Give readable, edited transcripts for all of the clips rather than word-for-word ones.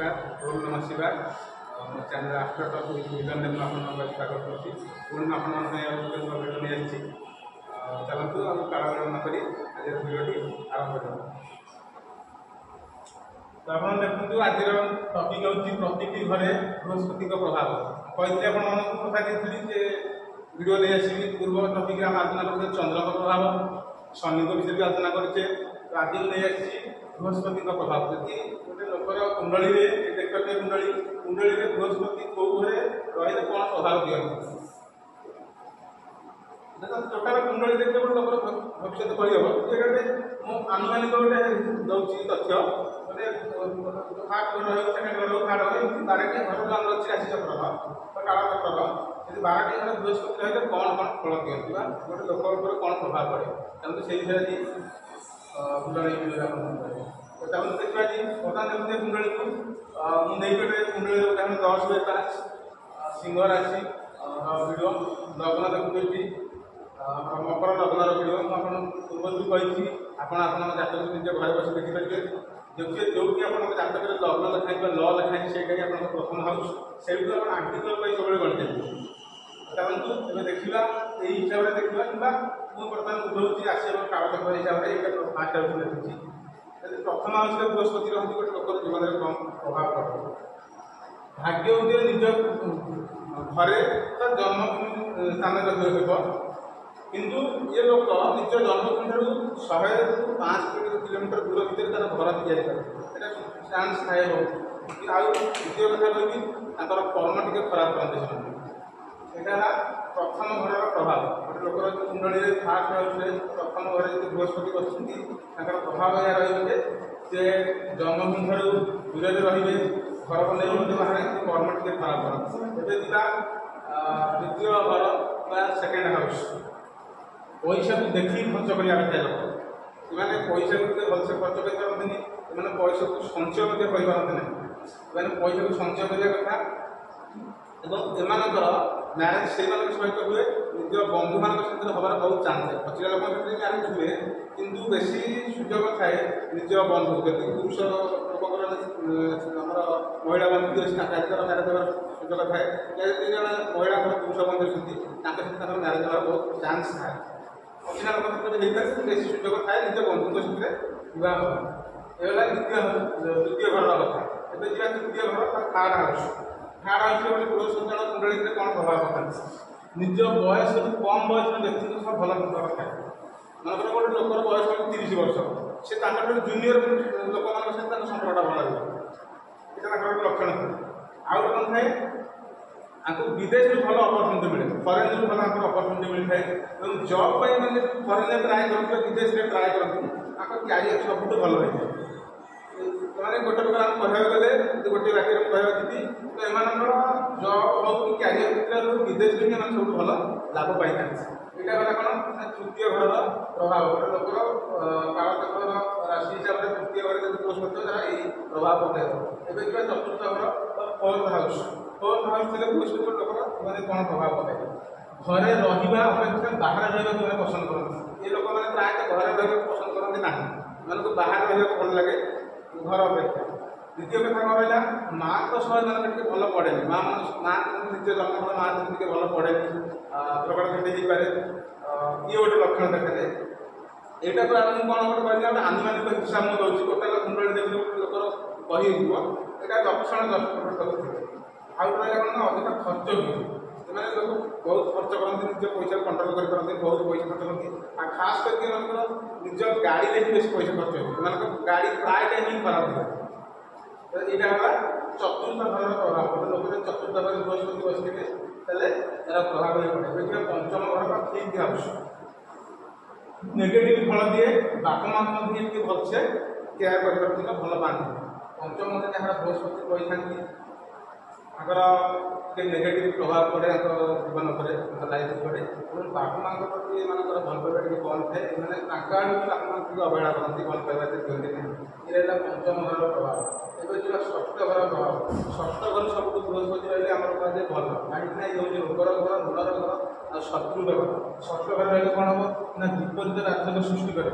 नमस्कार ओम नमः शिवाय चैनल आफ्टर टॉक विजन में आपको स्वागत करছি पुणी आपको भिडियो नहीं आसी चलतु आम काल न करी आज भिडियोटी आरंभ कर तो आप देखते आज टपिक हूँ प्रति घरे बृहस्पति प्रभाव कहते आप कथा देती जे भिडियो नहीं आसवी पूर्व टपिक आलोचना करते चंद्र प्रभाव शनि विषय भी आलोचना करे तो आज नहीं आसी बृहस्पति प्रभाव जदि गोटे लोकर कुंडली देखते कुंडली बृहस्पति कौ घरे रही कौन प्रभाव दिखती टोटाल कुंडली देखते गोटे लोकर भविष्य कहब ये आनुमानिक गोटे दूसरी तथ्य गोटे फास्ट घर सेकेंड घर थार्ड घर बारटी घर जो आम अच्छी राशि चक्र तो काल चक्र यदि बारटी घर बृहस्पति रही कौन कौन फल दिखती गोटे लोक कौन प्रभाव पड़े तेणु से विषय आज कुंडली देखा बर्तमान देखते कुंडली को मुझे कुंडली उदाहरण 10 बाय 5 सिंह राशि भिडियो लग्न देखुटी मकर लग्नर भिडियो मुझे पूर्व कही आपड़ जातक निज घर बस देखिपारे देखिए जो कि आप जातक लग्न लिखाई ल लिखाई से आप प्रथम हाउस से आर्टिकल सब गणित चाहूँ तेज देखा यही हिसाब से देखा कि मुझे बर्तमान बुझाऊँगी राशि कागज हिसाब से ये फास्ट हाउस लिखुची प्रथम हाउस बृहस्पति रही गोटे लोक जीवन में कम प्रभाव पड़े भाग्य हूँ निज घरे जन्मभूमि स्थान हो किंतु ये लोक निज जन्मभूमि ठार 100 ରୁ 5 किलोमीटर दूर भितर तार घर तैयारी करे चान्स थाए आउ द्वितीय कथा कही कर्म टे खराब करते यहाँ प्रथम घर प्रभाव गोटे लोकर कुंडली फास्ट हाउस प्रथम घर जो बृहस्पति बसुँच प्रभाव यह रही जे जन्मभूमि ठार दूर रे घर बन बाहर कर्म टे खराब करते द्वितीय घर बा सेकेंड हाउस पैसा को देखिए खर्च करा लोग पैसा को भलसे खर्च कर पारती पैसा को संचय कर पारती ना पैसा को संचय करने कथा एमर मैरेज से सहित हुए निज बंधु मान सहित हमार बहुत चांस पचिका लोक मैरेज हुए किंतु बेसी सुजोग थाए निज बंधु जदि पुरुष लोकर आमर महिला बंधु मैरेज हमार सुजोग थाए जन महिला पुरुष बंधु सहित मैरेज हमार बहुत चांस थाए पचिका लोक क्षेत्र में बेसी सुजोग थाए निज बंधु सहित विवाह ये द्वितीय घर कथा एवं जा तृतीय घर थार्ड हाउस थार्ड हाउस गोटे बृहस्पति कुंडली कौन प्रभाव पकाते निज बयस कम बयस व्यक्ति सब भल प्रभाव थाए मनकर गोटे लोकर बयस 30 वर्ष से जूनियर लोक मान सहित संपर्कटा भल ये लक्षण थाए आउ कौन थाए आपको विदेश में भल अपरच्युनिटी मिले फरेन रू भल अपरच्युनिटी मिलता है जॉब मैंने फरेन ट्राए करते विदेश में ट्राए करते आपको क्यारियर सब भल रही है मैंने गोटे प्रकार कहवा गले गोटे बाक्य कहवाजी तो एम जब हो कि क्यारियर क्षेत्र विदेश में सब भल लाभ पाई यहाँ गला कौन तृतीय घर प्रभाव गोटे लोकर कालचक्र राशि हिसाब से तृतीय घर जब बृहस्पति यही प्रभाव पकाए एवं चतुर्थ घर फोर्थ हाउस थे बृहस्पति लोकर मैंने कौन प्रभाव पकाए घरे रहा अपेक्षा बाहर रहा पसंद करते ये लोक मैंने प्रायतः घरे रहा पसंद करते ना मैं बाहर रहा भल लगे घर अपेक्षा द्वितीय कथा कौन रहा माँ तो सह टे भल पड़े माँ माँ निज जन्म माँ टे भल पड़े प्रकट खंडी पारे ये गोटे लक्षण देखा जाए यहाँ को आप कौन गोटे कहली गोटे आनुमानिक हिसाब मैं दूसरी टोटाल कुंडली देखिए गोटे लोकर कही यहाँ लक्षण आउ रहा कौन अधिक खर्च हुए लोग बहुत खर्च करते निज पैसा कंट्रोल करते बहुत पैसा खर्च करते खास करके निज गाड़ी में बेस पैसा खर्च हो गाड़ी प्राय टाइम ही खराब हुए यहाँ चतुर्थ घर प्रभाव गोटे लोग चतुर्थ घर बृहस्पति बसते तार प्रभाव पड़े देखिए पंचम घर ठीक हाउस नेगेटिव फल दिए बाप माँ भलसे केयर कर भल पाती पंचम घर जहाँ बृहस्पति रही टे नेगेटिव प्रभाव पड़े जीवन पर लाइफ पर तेणु बाप माँ प्रति ये भल पाइबा टे कम थाए मैंने आड़ू बाप माँ अवहेला करती भल पाइबा दिखते ना ये पंचम घर प्रभाव एवं जो षष्ठ घर प्रभाव षष्ठ घर सब बृहस्पति रही आम कहे भल कहीं ये रोगर घर ऋणर घर आ शत्रु घर षष्ठ घर रही कौन हम ना विपरीत राजक सृष्टि करे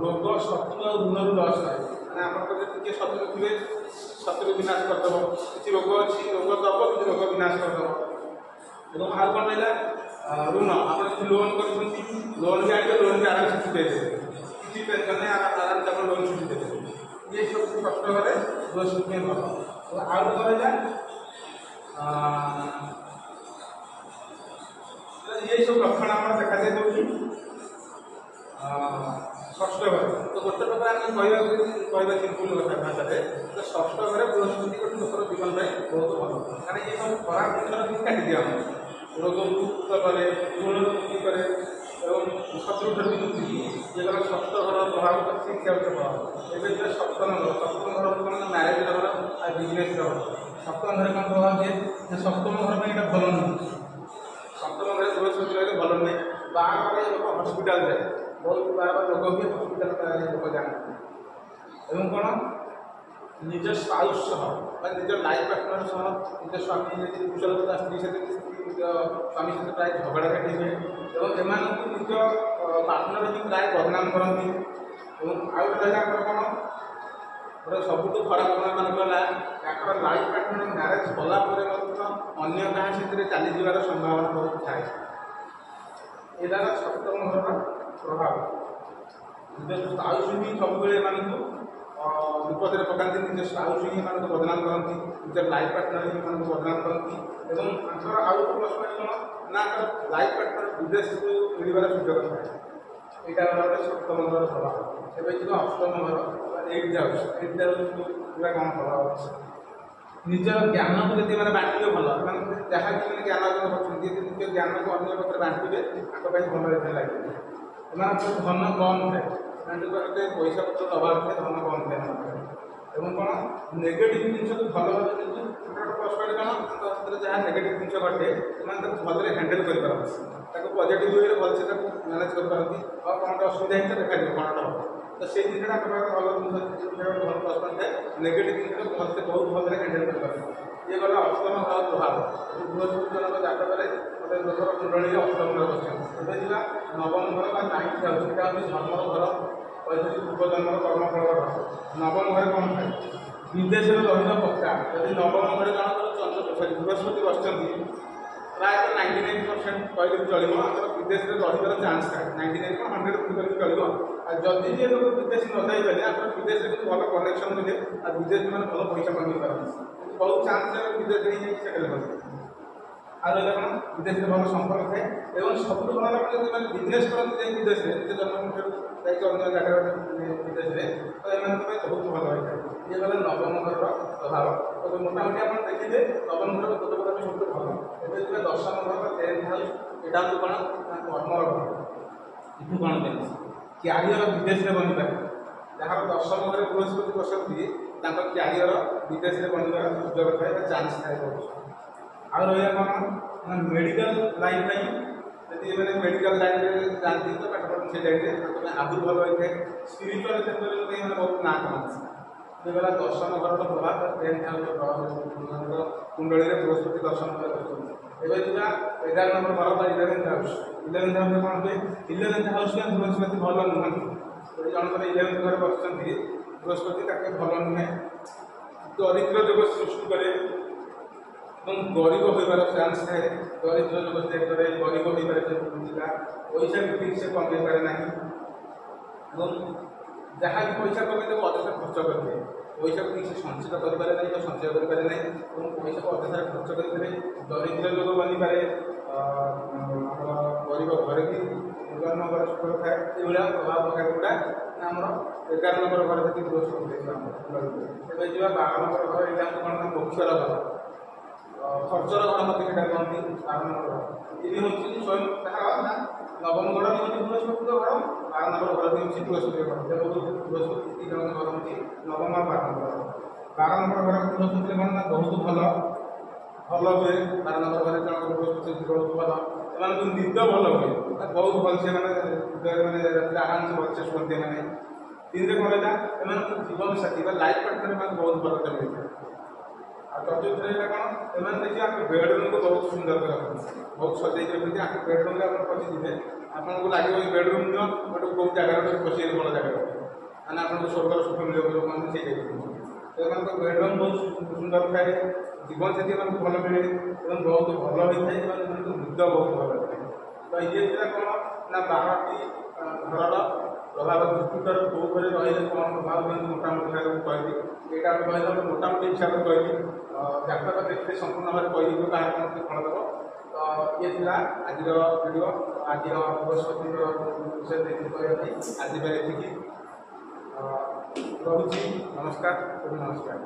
रोग शत्रु और ऋण लस है मैंने आप शत्रु थे ଶତ୍ରୁ ବିନାଶ କରିଦେବ, କିଛି ରୋଗ ଅଛି ରୋଗ ଦେବ, କିଛି ରୋଗ ବିନାଶ କରିଦେବ। ଏବଂ ଆଉ କ'ଣ ରହିଲା ଋଣ, ଆପଣ ଯଦି ଲୋନ୍ କରୁଛନ୍ତି ଲୋନ୍ ବି ଆଣିବେ, ଲୋନ୍ ବି ଆରାମସେ ସୁଝେଇଦେବେ, କିଛି ଟେନସନ୍ ନାହିଁ, ଆରାମସେ ଆପଣ ଲୋନ୍ ସୁଝିଦେବେ। ଇଏ ସବୁ ଷଷ୍ଠ ଘରେ ବୃହସ୍ପତି ପାଇଁ ଭଲ। ଆଉ କ'ଣ ରହିଲା ये सब लक्षण आम देखा जाए षष्ठ घर। तो गोटे प्रकार आम कहवा सिंपल भाषा तो षष्ठ घर बृहस्पति गोटे लोकर जीवन में बहुत भल, कारण ये सब खराब जिन काटी दिया रोग मुक्त करे, ऋण मुक्ति करे और शत्रु ठार मुक्ति ये गला षष्ठ घर प्रभाव शिक्षा प्रभाव। एवं जो सप्तम घर, सप्तम घर कौन मैरेज घर और बिजनेस घर। सप्तम घर कौन प्रभाव दिए, सप्तम घर में यहाँ भल नुह, सप्तम घर बृहस्पति रही भल नहीं, बार बार लोग हस्पिटाल जाए, बहुत बार बार रोग हुए हस्पिटाल लोग जाते। एवं कौन निज स्पाउस निज लाइफ पार्टनर सह निज स्वामी कुशलता स्त्री सहित स्वामी सहित प्राय झगड़ा काटी हुए और एम निज पार्टनर भी प्राय बदनाम करती। आउ गए कौन गोटे सबुठ खराब गुण मान गला लाइफ पार्टनर मैरेज कलापर अन्य क्या से चलीजार संभावना बहुत थाए। यहाँ सप्तम घर प्रभाव निज स्पाउस भी सब एम विपद में पकाती, निज स्पाउस ही बदनाम करती, निज लाइफ पार्टनर ही बदनाम करती। और आउ प्लस पॉइंट कौन ना लाइफ पार्टनर विदेश को मिलवार सुजोग थाए। यहाँ गोटे सप्तम घर प्रभाव। एवं जो अष्टम घर 8 पूरा कौन प्रभाव निजर ज्ञान को जब मैंने बांटे भल जहाँ भी ज्ञान अर्जन कर निज ज्ञान को अन्य पाखे बांटे भल लगे। धन कम थाए, पैसा पत्र अभाव थे, धन कम थे। एवं कौन नेगेटिव जिन को भल भाव गोटे प्लस पॉइंट कौन जहाँ नेगेटिव जिन घटे से भले हैंडल कर पॉजिटिव वे भलसे मैनेज करपारती और कौन असुविधा ही देखा कौन हम तो से जिनटा भल भल प्लस पॉइंट है। नेगेटिव जिन भलसे बहुत भलसे हैंडल कर ये गला अष्टम घर प्रभाव। बृहस्पति जनक जतक गोटे लोकर कुंडली अष्टम घर बस जा नवम घर का 9th हाउस यहाँ हूँ धर्मर घर, पैतृक पूर्वजन्मर कर्मफल घर। नवम घर कौन थाए विदेश में रही पक्का यदि नवम घर जन बृहस्पति बस प्राय 99% कहले भी चलो आम विदेश में रही चान्स थाए 99 को 100 चलो। जदि जी लोग विदेश न जाइए आप विदेश में भल कनेक्शन मिले और विदेश में भल पैसा कमी पारती बहुत चान्स है विदेश में सेटल कर और कौन विदेश में भल संपर्क थाए। और सब भल आप बिजनेस करते विदेश में निज जन्म अन्य जगह विदेश में तो एम बहुत भल होता है। ये गला नवम घर प्रभाव। तो मोटामोटी आप देखिए नवम घर गोटे सब भल। एवं दशम घर 10th हाउस यहाँ हूँ कौन कर्मर घर। इतु कौन क्यारियर विदेश में बनी पारे जहाँ दशम घर बृहस्पति बसती क्यारियर विदेश में बनवार सुजोग थाए चान्स थाए बहुत। आ रहा कौन मेडिकल लाइन यदि मैंने मेडिकल लाइन में जाती तो पाठ पढ़ से लाइन आगुरी भल होता है। स्पिरिचुअल क्षेत्र में बहुत ना कमाती ये गला दशम घर प्रभाव 10th हाउस प्रभाव कुंडली में बृहस्पति दशम घर एवं जा 11 नंबर घर बा 11th हाउस। 11th हाउस कौन हुए 11th हाउस में बृहस्पति भल नुहति जनकर 11th घर बस बृहस्पति ताके भल नुहे दरिद्र जोग सृष्टि करे गरीब होबार चान्स थाए। दरिद्र जोग से गरीब होगा पैसा भी ठीक से कमे पारे ना जहाँ भी पैसा कमे देव अधे खर्च करेंगे पैसा को ठीक से संचित करें ना संचय करें ना पैसा को अधे सारा खर्च करेंगे दरिद्र लोग बनी पारे गरीब घरे भी 11 नंबर सुख थाए ये प्रभाव पकाए गुड़ा आम 11 नंबर घर भी बृहस्पति देखा एवं जा 12 नंबर घर यहाँ कौन मोक्षर घर खर्चर घर मत कहते 12 नंबर घर ये हूँ स्वयं नवम घर भी हूँ बृहस्पति घर 12 नंबर घर भी हूँ बृहस्पति घर बृहस्पति 3 जन घर हूँ नवम और 12 नंबर 12 नंबर घर बृहस्पति कौन ना बहुत भल भल हुए 12 नंबर घर जन बृहस्पति बहुत भल एम निद भल हुए बहुत भल से मैंने आराम से भलसे शुणती मैंने 3 कौन रहा जीवन साथी लाइफ पार्टनर मैंने बहुत भल से मिलता है। चतुर्थ रहा कौन एम देखिए आप बेडरूम को बहुत सुंदर कर रखते बहुत सजाई रखते आप बेडरूम में आप पशिजे आपको लगे बेडरूम गोटे कौ जगह पशि बड़ जगह मैंने आपको स्वर्गर सुख मिले से ସେମାନଙ୍କ ବେଡ଼ରୁମ୍ ବହୁତ ସୁନ୍ଦର ଥାଏ, ଜୀବନସାଥୀ ଏମାନଙ୍କୁ ଭଲ ମିଳେ ଏବଂ ବହୁତ ଭଲ ହୋଇଥାଏ ଏବଂ ଏମାନଙ୍କୁ ନିଦ ବହୁତ ଭଲ ହୋଇଥାଏ। ତ ଇଏ ଥିଲା କ'ଣ ନା 12ଟି ଘରର ପ୍ରଭାବ ଜୁପିଟର କେଉଁ ଘରେ ରହିଲେ କ'ଣ ପ୍ରଭାବ ଦିଅନ୍ତି ମୋଟାମୋଟି ଭାବରେ କହିଲି। ଏଇଟା ଆମେ କହିଲେ ଗୋଟେ ମୋଟାମୋଟି ହିସାବରେ କହିଲି, ଜାତକ ଦେଖିଲେ ସମ୍ପୂର୍ଣ୍ଣ ଭାବରେ କହିଲି କାହାର କ'ଣ ଫଳ ଦେବ। ତ ଇଏ ଥିଲା ଆଜିର ଭିଡ଼ିଓ। ଆଜିର ବୃହସ୍ପତିଙ୍କର ବିଷୟରେ କହିବା ପାଇଁ ଆଜି ପାଇଁ ଏତିକି ରହୁଛି। ନମସ୍କାର ଏବଂ ନମସ୍କାର।